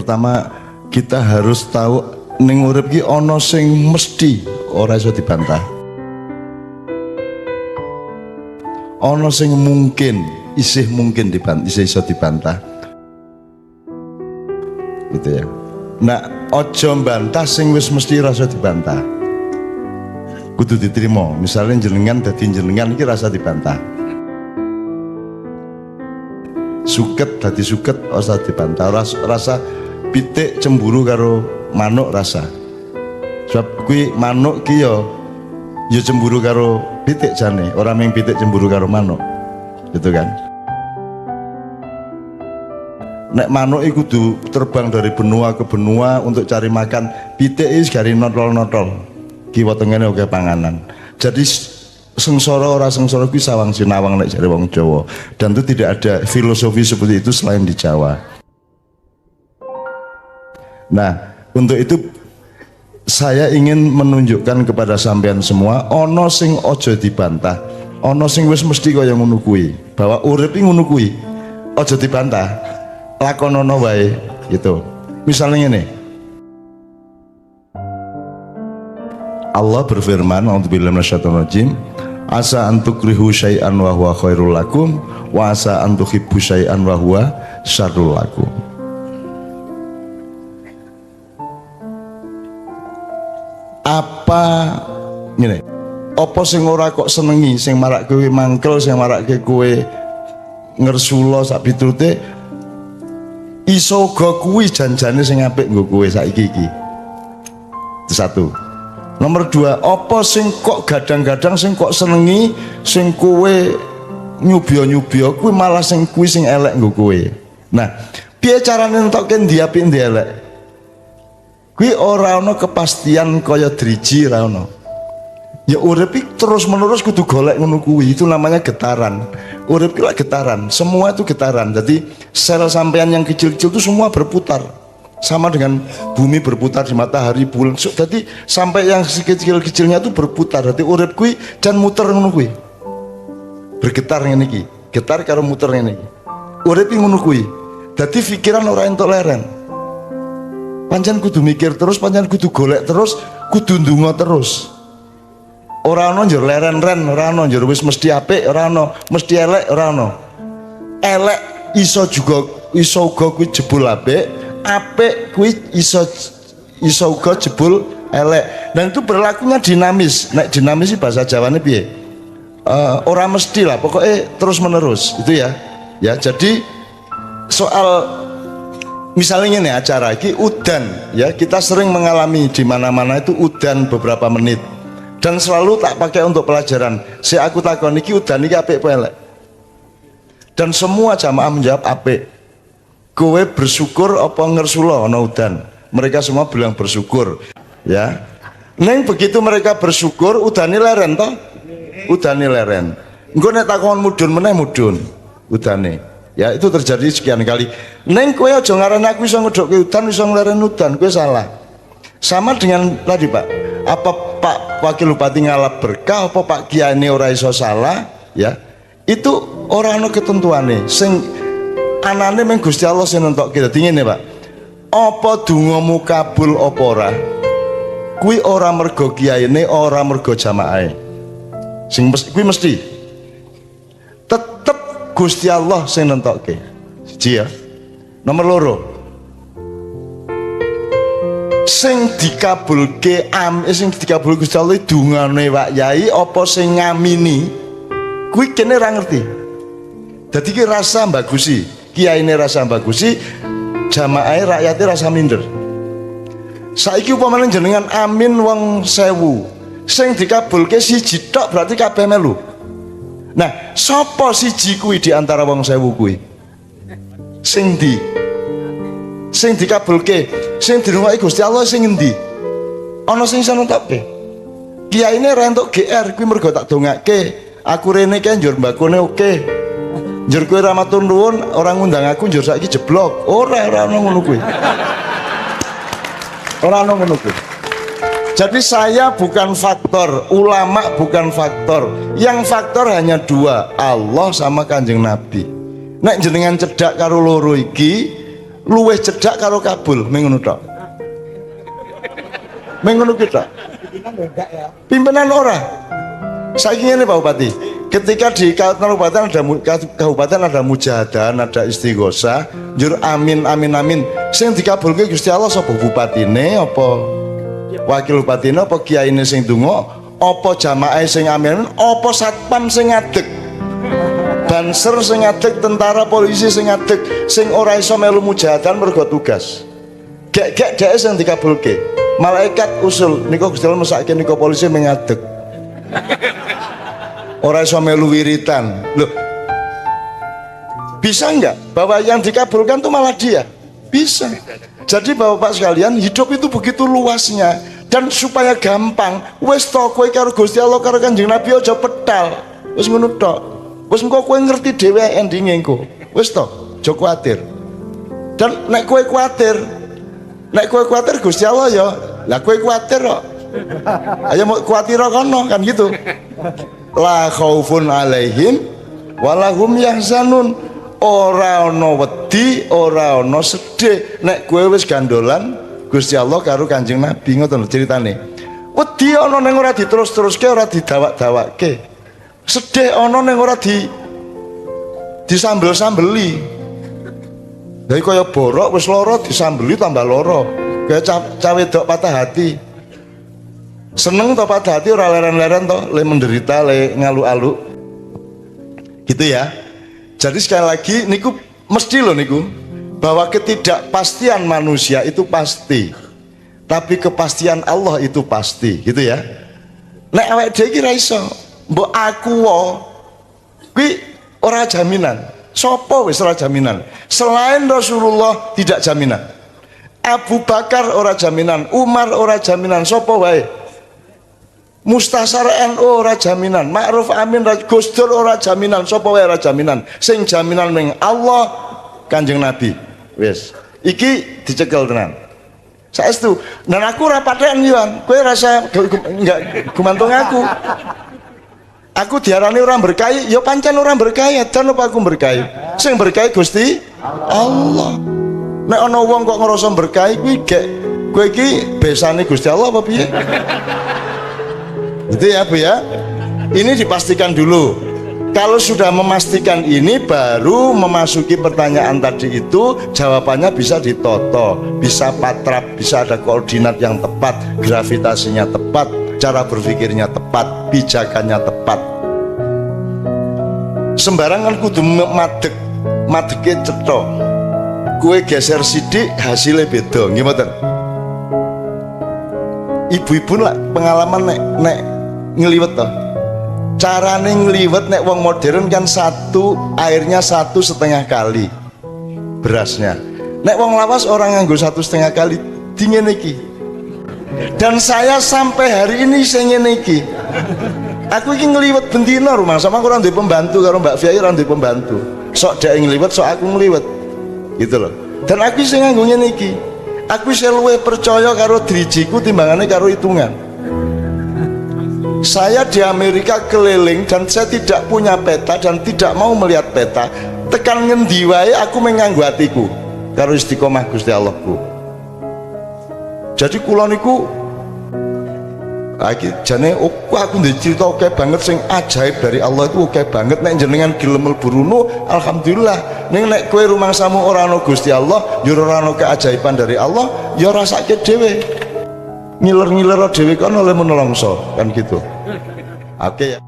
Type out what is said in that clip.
pertama kita harus tahu ning urip ki ana sing mesti ora iso dibantah. Ana sing mungkin isih mungkin dibantah, isih iso dibantah. Gitu ya. Nah, ojo bantah sing wis mesti rasa dibantah. Kudu diterima. Misalnya jenengan dadi jenengan iki rasa dibantah. Suket dadi suket rasa dibantah. Rasa pitik cemburu karo manuk rasa. Sebab kuwi manuk ki ya cemburu karo pitik jane, ora mung pitik cemburu karo manuk. Gitu kan? Nek manuk iku kudu terbang dari benua ke benua untuk cari makan, pitik is gari notol-notol. Kiwa tengene oke panganan. Jadi sengsara ora sengsara kuwi sawang sinawang nek jare wong Jawa. Dan itu tidak ada filosofi seperti itu selain di Jawa. Nah, untuk itu saya ingin menunjukkan kepada sampean semua, ono sing ojo dibantah, ono sing wis mesti kaya ngono kuwi, bahwa urip iki ngono kuwi. Ojo dibantah, lakonono wae gitu. Misalnya ngene. Allah berfirman, a'udzubillahi minasyaitonirrajim, asa antukrihu syai'an wa huwa khairul lakum wa asa antuhibbu syai'an wa huwa syarrul lakum. Apa ngene, apa sing ora kok senengi, sing marak kowe mangkel, sing marake kowe ngersula sak piturute, iso uga kuwi janjane sing apik nggo kowe saiki iki. Itu satu. Nomor dua, apa sing kok gadang-gadang sing kok senengi, sing kowe nyubya-nyubya kuwi malah sing kuwi sing elek nggo kowe. Nah, piye carane entokke ndi apik ndi elek? Kuwi ora ana kepastian kaya driji ra ana. Ya urip iki terus menerus kudu golek ngono kuwi, itu namanya getaran. Urip iki lak getaran, semua itu getaran. Jadi sel sampean yang kecil-kecil itu semua berputar. Sama dengan bumi berputar di matahari, bulan. Jadi sampai yang kecil-kecilnya itu berputar. Jadi urip kuwi dan muter ngono kuwi. Bergetar ngene iki. Getar karo muter ngene iki. Urip iki ngono kuwi. Dadi pikiran ora entuk leren. Pancen kudu mikir terus, pancen kudu golek terus, kudu ndonga terus. Ora ana njur leren-ren, ora ana njur wis mesti apik, ora ana, mesti elek, ora ana. Elek iso uga kuwi jebul apik, apik kuwi iso uga jebul elek. Dan itu berlakunya dinamis. Nek dinamis sih bahasa Jawane piye? Ora mesti lah, pokoknya terus menerus itu ya. Ya, jadi soal misalnya nih acara ini udan ya, kita sering mengalami di mana-mana itu udan beberapa menit dan selalu tak pakai untuk pelajaran. Si aku takon iki udan iki apik apa elek? Dan semua jamaah menjawab apik. Kowe bersyukur apa ngersula ana udan? Mereka semua bilang bersyukur ya. Neng begitu mereka bersyukur udane leren toh? Udane leren. Engko nek takon mudhun meneh mudhun udane. Ya itu terjadi sekian kali. Neng kowe aja ngarani aku iso ngedhokke udan, iso ngleren udan, kowe salah. Sama dengan tadi Pak, apa Pak Wakil Bupati ngalap berkah, apa Pak Kiai ora iso salah, ya. Itu ora ana ketentuane. Sing anane mung Gusti Allah sing nentokke. Dadi ngene Pak. Apa dongamu kabul apa ora? Kuwi ora mergo kiyaine, ora mergo jamaahe. Sing kuwi mesti tetep Gusti Allah sing nentokke. Siji ya. Nomor loro. Sing dikabulke sing dikabul Gusti Allah dungane Pak Yai apa sing ngamini? Kuwi kene ra ngerti. Dadi ki rasa bagusi, kiyaine rasa bagusi, jamaahe rakyate rasa minder. Saiki upamane jenengan amin wong 1000, sing dikabulke siji tok berarti kabeh melu. Nah, sapa siji kuwi di antara wong 1000 kuwi? Sing dikabulke, sing dirungoki Gusti Allah sing endi? Ana sing iso nentokke. Kiyaine ra entuk GR kuwi mergo tak dongake. Aku rene ki njur mbakone oke. Njur kowe ra matur nuwun, ora ngundang aku njur saiki jeblok. Ora ana ngono kuwi. Ora ana ngono kuwi. Jadi saya bukan faktor, ulama bukan faktor. Yang faktor hanya dua, Allah sama Kanjeng Nabi. Nek jenengan cedak karo loro iki, luwih cedhak karo kabul mengono tok. Mengono kita. Pimpinan ora. Saiki ngene Pak Bupati. Ketika di kabupaten ada mujahadan, ada istighosah, njur amin amin amin. Sing dikabulke Gusti Allah sapa bupatine apa wakil bupatine apa kiyaine sing donga, apa jamaah sing amin, apa satpam sing ngadeg. Banser sing ngadeg, tentara polisi sing ngadeg, sing ora iso melu mujahadan mergo tugas. Gek-gek dhek sing dikabulke. Malaikat usul nika Gusti Allah mesake nika polisi mengadeg. Ora iso melu wiritan. Loh. Bisa enggak bahwa yang dikabulkan itu malah dia? Bisa. Jadi Bapak sekalian, hidup itu begitu luasnya, dan supaya gampang wis to kowe karo Gusti Allah karo Kanjeng Nabi aja petal. Wis ngono tok. Wis engko kowe ngerti dhewe endinge engko. Wis to, aja kuwatir. Dan nek kowe kuwatir, Gusti Allah ya, lah kowe kuwatir kok. Ayo mau kuwatir kono kan gitu. La khaufun alaihim walahum yahzanun. Ora ana wedi, ora ana sedih nek kowe wis gandolan Gusti Allah karo Kanjeng Nabi. Ngoten lho ceritane. Wedi ana ning ora diterus-teruske, ora didawak-dawakke. Sedih ana ning ora disambel-sambeli. Dari kaya borok wis lara disambeli tambah lara. Kaya cawe wedok patah hati. Seneng to patah hati ora leren-leren to, le menderita, le ngalu-alu. Gitu ya. Jadi sekali lagi niku mesti loh niku bahwa ketidakpastian manusia itu pasti. Tapi kepastian Allah itu pasti, gitu ya. Nek awake dhewe iki ra iso, mbok aku kuwi ora jaminan. Sopo wis ora jaminan. Selain Rasulullah tidak jaminan. Abu Bakar ora jaminan, Umar ora jaminan, sopo wae. Mustasar NU ora jaminan, Ma'ruf Amin Gus Dur ora jaminan, sapa wae ora jaminan. Sing jaminan ning Allah Kanjeng Nabi. Wis, iki dicekel tenan. Saestu. Dan aku ora paten yo, kowe rasa enggak gumantung aku. Aku diarani orang berkahi, ya pancen orang berkahi, dan apa aku berkahi? Sing berkahi Gusti Allah. Nek ana wong kok ngerasa berkahi kuwi gek kowe iki besane Gusti Allah apa piye? Itu ya Bu ya. Ini dipastikan dulu. Kalau sudah memastikan ini baru memasuki pertanyaan tadi itu, jawabannya bisa ditoto, bisa patrap, bisa ada koordinat yang tepat, gravitasinya tepat, cara berpikirnya tepat, pijakannya tepat. Sembarangan kudu madeke cetha. Kue geser sidik hasilnya beda, gimana? Ibu-ibu lah pengalaman nek ngeliwet toh. Carane ngliwet nek wong modern kan airnya 1,5 kali berasnya. Nek wong lawas orang nganggo 1,5 kali dingin iki. Dan saya sampai hari ini saya ngene iki. Aku iki ngliwet bendina rumah sama kurang duwe pembantu karo Mbak Fiai ora duwe pembantu. Sok dhek ngliwet, sok aku ngliwet. Gitu loh. Dan aku sing nganggo ngene iki. Aku sing luwih percaya karo drijiku timbangane karo hitungan. Saya di Amerika keliling dan saya tidak punya peta dan tidak mau melihat peta. Tekan ngendi wae aku menganggo atiku karo istiqomah Gusti Allahku. Jadi kula niku jane aku ndek cerita oke banget sing ajaib dari Allah itu oke banget. Nek jenengan gelem mlebu rono alhamdulillah. Ning nek kowe rumangsamu ora ana Gusti Allah, ya ora ana keajaiban dari Allah, ya rasake dhewe. Ngiler-ngiler dhewe kan oleh menelongso kan gitu. Oke ya.